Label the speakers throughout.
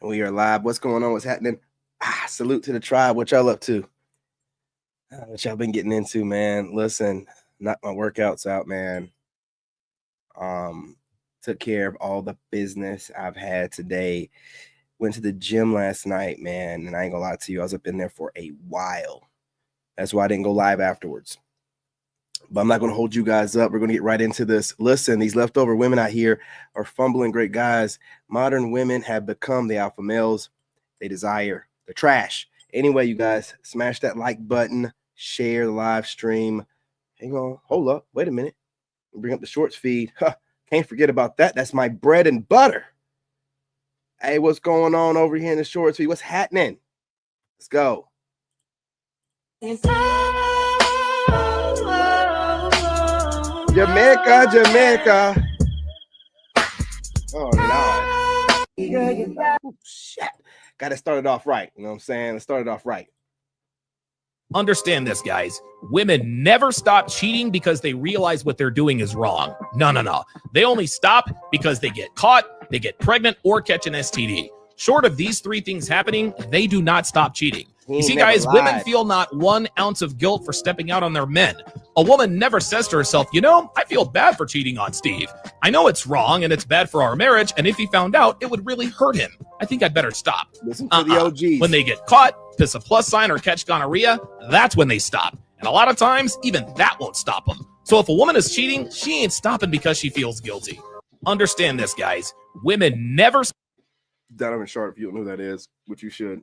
Speaker 1: We are live. What's going on? What's happening? Salute to the tribe. What y'all up to? What y'all been getting into, man? Listen, knocked my workouts out, man. Took care of all the business I've had today. Went to the gym last night, man, and I ain't gonna lie to you, I was up in there for a while. That's why I didn't go live afterwards. But I'm not gonna hold you guys up. We're gonna get right into this. Listen, these leftover women out here are fumbling great guys. Modern women have become the alpha males they desire. They're trash. Anyway, you guys, smash that like button, share the live stream. Hang on, hold up, wait a minute. Bring up the shorts feed. Can't forget about that. That's my bread and butter. Hey, what's going on over here in the shorts feed? What's happening? Let's go. Jamaica. Oh, Lord. Oh, shit. Got to start it off right. You know what I'm saying? Let's start it off right.
Speaker 2: Understand this, guys. Women never stop cheating because they realize what they're doing is wrong. No. They only stop because they get caught, they get pregnant, or catch an STD. Short of these three things happening, they do not stop cheating. You see, guys, women feel not 1 ounce of guilt for stepping out on their men. A woman never says to herself, you know, I feel bad for cheating on Steve. I know it's wrong and it's bad for our marriage, and if he found out, it would really hurt him. I think I'd better stop.
Speaker 1: Listen to the OGs.
Speaker 2: When they get caught, piss a plus sign, or catch gonorrhea, that's when they stop. And a lot of times, even that won't stop them. So if a woman is cheating, she ain't stopping because she feels guilty. Understand this, guys. Women never...
Speaker 1: Donovan Sharp, if you don't know who that is, which you should.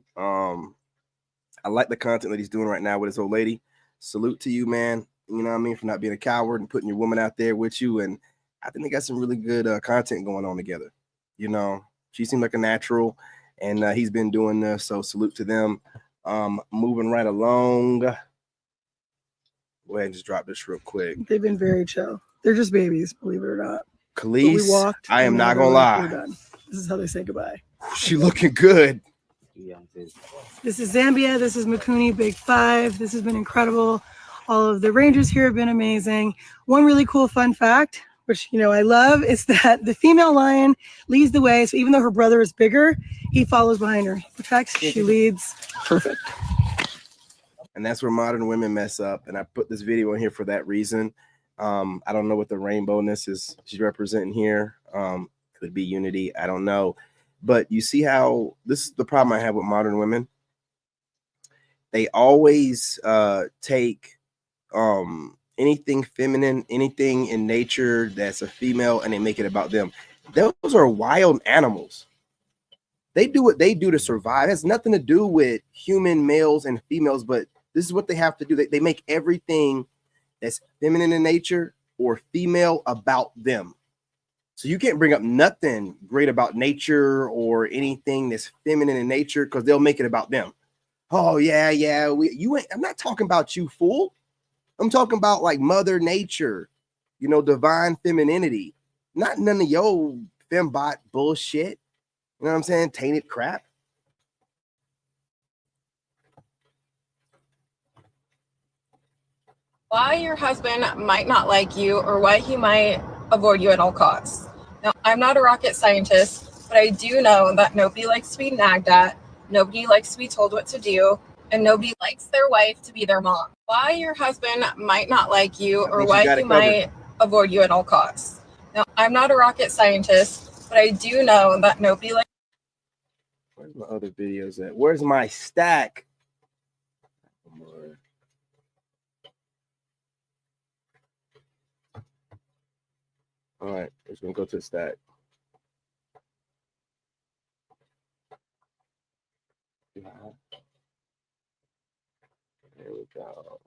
Speaker 1: I like the content that he's doing right now with his old lady. Salute to you, man. You know what I mean? For not being a coward and putting your woman out there with you. And I think they got some really good content going on together. You know, she seemed like a natural, and he's been doing this. So salute to them. Moving right along. Go ahead and just drop this real quick.
Speaker 3: They've been very chill. They're just babies, believe it or not.
Speaker 1: Khalees, I am not going to lie.
Speaker 3: We're done. This is how they say goodbye.
Speaker 1: She looking good.
Speaker 3: This is Zambia. This is Makuni Big Five. This has been incredible. All of the Rangers here have been amazing. One really cool fun fact, which, you know, I love, is that the female lion leads the way. So even though her brother is bigger, he follows behind her. He protects, she leads. Perfect.
Speaker 1: And that's where modern women mess up. And I put this video in here for that reason. I don't know what the rainbowness is she's representing here. Could be unity. I don't know. But you see how this is the problem I have with modern women. They always take anything feminine, anything in nature that's a female, and they make it about them. Those are wild animals. They do what they do to survive. It has nothing to do with human males and females, but this is what they have to do. They make everything that's feminine in nature or female about them. So you can't bring up nothing great about nature or anything that's feminine in nature because they'll make it about them. Oh, yeah. I'm not talking about you, fool. I'm talking about like Mother Nature, you know, divine femininity, not none of your fembot bullshit. You know what I'm saying? Tainted crap.
Speaker 4: Why your husband might not like you or why he might avoid you at all costs. Now, I'm not a rocket scientist, but I do know that nobody likes to be nagged at, nobody likes to be told what to do, and nobody likes their wife to be their mom. Why your husband might not like you or why he might avoid you at all costs. Now, I'm not a rocket scientist, but I do know that nobody likes...
Speaker 1: Where's my other videos at? Where's my stack? All right, we're just gonna go to the stack. There we go.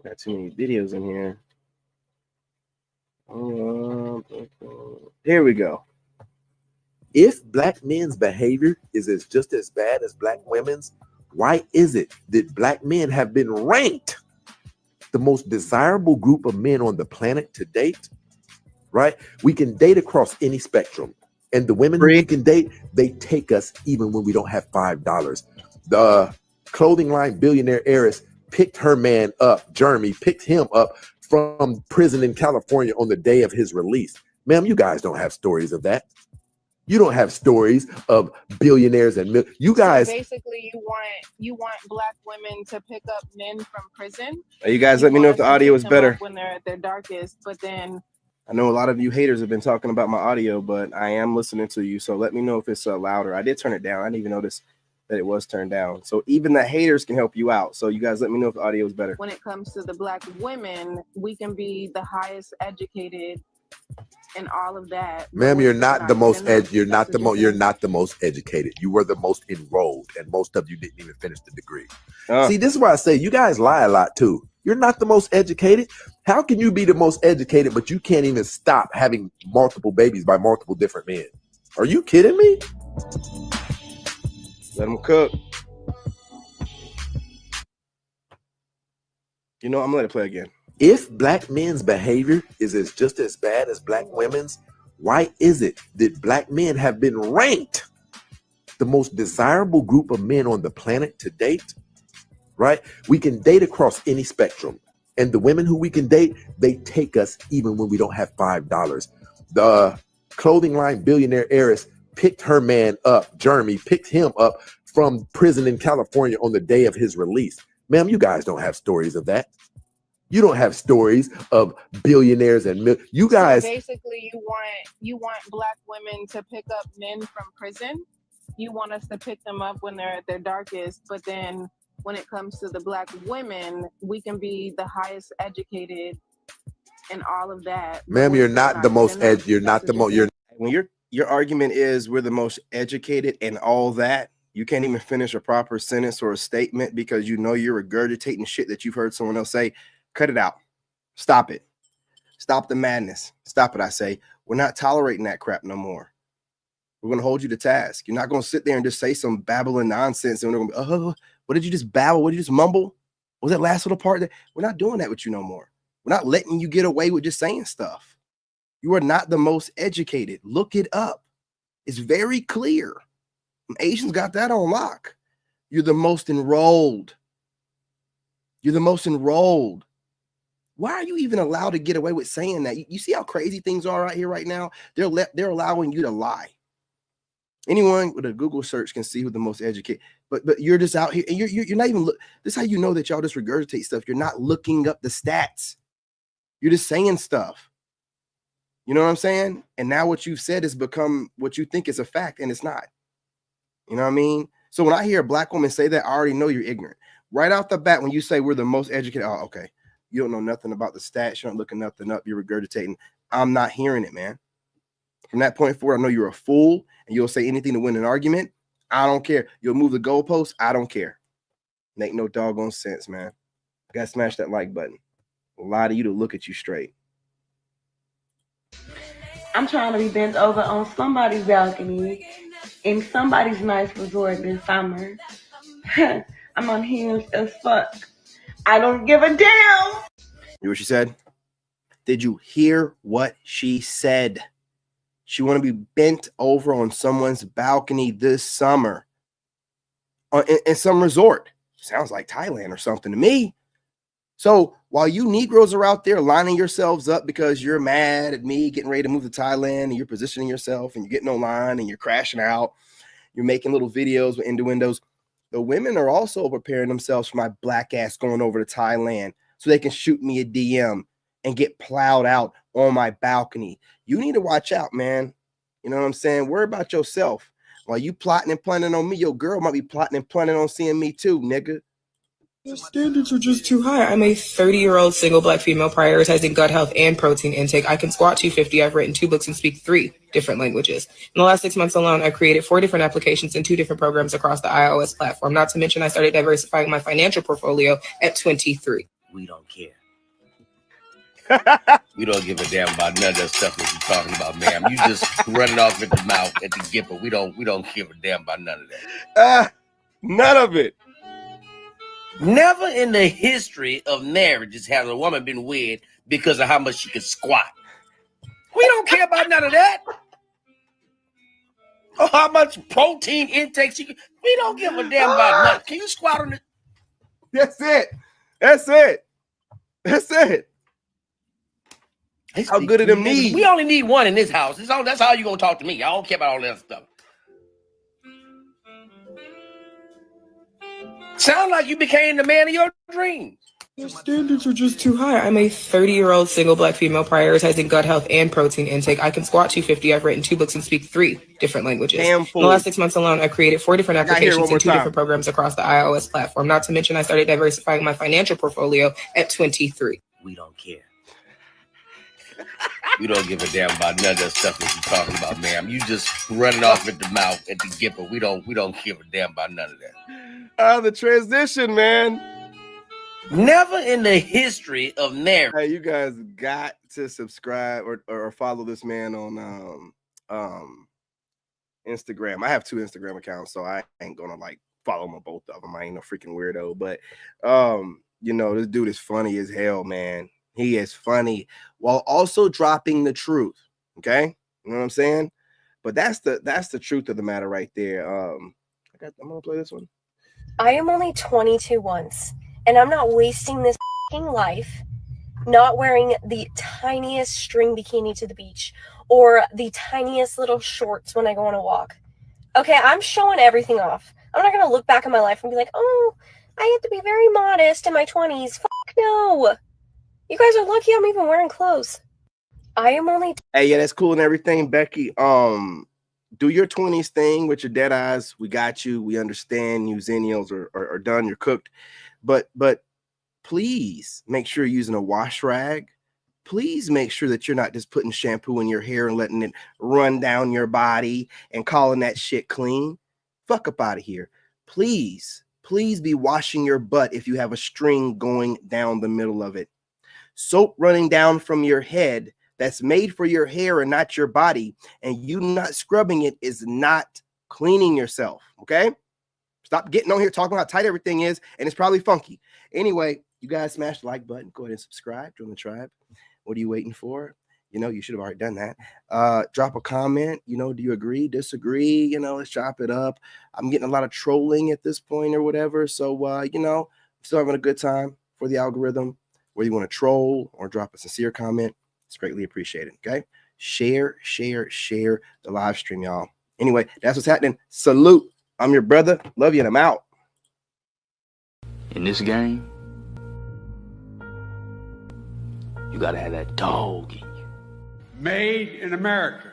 Speaker 1: Got too many videos in here. Here we go.
Speaker 5: If black men's behavior is just as bad as black women's, why is it that black men have been ranked the most desirable group of men on the planet to date? Right? We can date across any spectrum. And the women we can date, they take us even when we don't have $5. The clothing line billionaire heiress picked her man up. Jeremy picked him up from prison in California on the day of his release. Ma'am, you guys don't have stories of that. You don't have stories of billionaires and you guys.
Speaker 6: So basically, you want black women to pick up men from prison.
Speaker 1: You guys, let me know if the audio is better
Speaker 6: when they're at their darkest. But then
Speaker 1: I know a lot of you haters have been talking about my audio, but I am listening to you. So let me know if it's louder. I did turn it down. I didn't even notice that it was turned down. So even the haters can help you out. So you guys, let me know if the audio is better.
Speaker 6: When it comes to the black women, we can be the highest educated and all of that.
Speaker 5: Ma'am, you're not the most you're not the most educated. You were the most enrolled, and most of you didn't even finish the degree. See, this is why I say you guys lie a lot too. You're not the most educated. How can you be the most educated, but you can't even stop having multiple babies by multiple different men? Are you kidding me?
Speaker 1: Let them cook. You know, I'm gonna let it play again.
Speaker 5: If black men's behavior is just as bad as black women's, why is it that black men have been ranked the most desirable group of men on the planet to date? Right? We can date across any spectrum. And the women who we can date, they take us even when we don't have $5. The clothing line billionaire heiress picked her man up, Jeremy, picked him up from prison in California on the day of his release. Ma'am, you guys don't have stories of that. You don't have stories of billionaires and you guys.
Speaker 6: So basically, you want black women to pick up men from prison. You want us to pick them up when they're at their darkest. But then when it comes to the black women, we can be the highest educated and all of that.
Speaker 5: Ma'am, you're not the most you're not the most.
Speaker 1: When your argument is we're the most educated and all that, you can't even finish a proper sentence or a statement because you know you're regurgitating shit that you've heard someone else say. Cut it out. Stop it. Stop the madness. Stop it, I say. We're not tolerating that crap no more. We're going to hold you to task. You're not going to sit there and just say some babbling nonsense. And we're going to be, oh, what did you just babble? What did you just mumble? What was that last little part? We're not doing that with you no more. We're not letting you get away with just saying stuff. You are not the most educated. Look it up. It's very clear. Asians got that on lock. You're the most enrolled. You're the most enrolled. Why are you even allowed to get away with saying that? You see how crazy things are right here right now? They're allowing you to lie. Anyone with a Google search can see who the most educated, but you're just out here and you're not even this is how you know that y'all just regurgitate stuff. You're not looking up the stats. You're just saying stuff. You know what I'm saying? And now what you've said has become what you think is a fact, and it's not. You know what I mean? So when I hear a black woman say that, I already know you're ignorant. Right off the bat, when you say we're the most educated, oh, okay. You don't know nothing about the stats. You're not looking nothing up. You're regurgitating. I'm not hearing it, man. From that point forward, I know you're a fool and you'll say anything to win an argument. I don't care. You'll move the goalposts. I don't care. Make no doggone sense, man. I gotta smash that like button. A lot of you to look at you straight.
Speaker 7: I'm trying to be bent over on somebody's balcony in somebody's nice resort this summer. I'm unhinged as fuck. I don't give a damn.
Speaker 1: You know what she said? Did you hear what she said? She want to be bent over on someone's balcony this summer in some resort. Sounds like Thailand or something to me. So while you Negroes are out there lining yourselves up because you're mad at me getting ready to move to Thailand and you're positioning yourself and you're getting online and you're crashing out, you're making little videos with innuendos. The women are also preparing themselves for my black ass going over to Thailand so they can shoot me a DM and get plowed out on my balcony. You need to watch out, man. You know what I'm saying? Worry about yourself. While you plotting and planning on me, your girl might be plotting and planning on seeing me too, nigga.
Speaker 8: The standards are just too high. I'm a 30-year-old single black female prioritizing gut health and protein intake. I can squat 250. I've written 2 books and speak 3 different languages. In the last 6 months alone, I created 4 different applications and 2 different programs across the iOS platform. Not to mention, I started diversifying my financial portfolio at 23.
Speaker 9: We don't care. We don't give a damn about none of that stuff that you're talking about, ma'am. You just running off at the mouth at the gipper. We don't give a damn about none of that.
Speaker 1: None of it.
Speaker 9: Never in the history of marriages has a woman been wed because of how much she can squat. We don't care about none of that. Or how much protein intake she can. We don't give a damn about nothing. Can you squat on it?
Speaker 1: That's it. That's it. That's it. How good are them knees?
Speaker 9: We only need one in this house. That's how you gonna talk to me. I don't care about all that stuff. Sound like you became the man of your dreams.
Speaker 8: Your standards are just too high. I'm a 30-year-old single black female prioritizing gut health and protein intake. I can squat 250. I've written 2 books and speak 3 different languages. In the last 6 months alone, I created 4 different applications and 2 different programs across the iOS platform. Not to mention, I started diversifying my financial portfolio at 23.
Speaker 9: We don't care. We don't give a damn about none of that stuff that you're talking about, ma'am. You just run it off at the mouth at the gipper. We don't give a damn about none of that.
Speaker 1: The transition, man.
Speaker 9: Never in the history of marriage.
Speaker 1: Hey, you guys got to subscribe or follow this man on Instagram. I have 2 Instagram accounts, so I ain't gonna like follow him on both of them. I ain't no freaking weirdo, but you know, this dude is funny as hell, man. He is funny while also dropping the truth. Okay, you know what I'm saying? But that's the truth of the matter right there. I'm gonna play this one.
Speaker 10: I am only 22 once, and I'm not wasting this life not wearing the tiniest string bikini to the beach or the tiniest little shorts when I go on a walk. Okay, I'm showing everything off. I'm not going to look back at my life and be like, oh, I had to be very modest in my 20s. Fuck no. You guys are lucky I'm even wearing clothes. I am only...
Speaker 1: Hey, yeah, that's cool and everything, Becky. Do your 20s thing with your dead eyes. We got you. We understand you zennials are done. You're cooked. But please make sure you're using a wash rag. Please make sure that you're not just putting shampoo in your hair and letting it run down your body and calling that shit clean. Fuck up out of here. Please be washing your butt if you have a string going down the middle of it. Soap running down from your head that's made for your hair and not your body, and you not scrubbing it is not cleaning yourself, okay? Stop getting on here talking about how tight everything is, and it's probably funky. Anyway, you guys smash the like button. Go ahead and subscribe. Join the tribe. What are you waiting for? You know, you should have already done that. Drop a comment. You know, do you agree, disagree? You know, let's chop it up. I'm getting a lot of trolling at this point or whatever. So, you know, still having a good time for the algorithm. Whether you want to troll or drop a sincere comment, it's greatly appreciated, okay? Share the live stream, y'all. Anyway, that's what's happening. Salute. I'm your brother. Love you, and I'm out.
Speaker 11: In this game, you gotta have that dog in you.
Speaker 12: Made in America.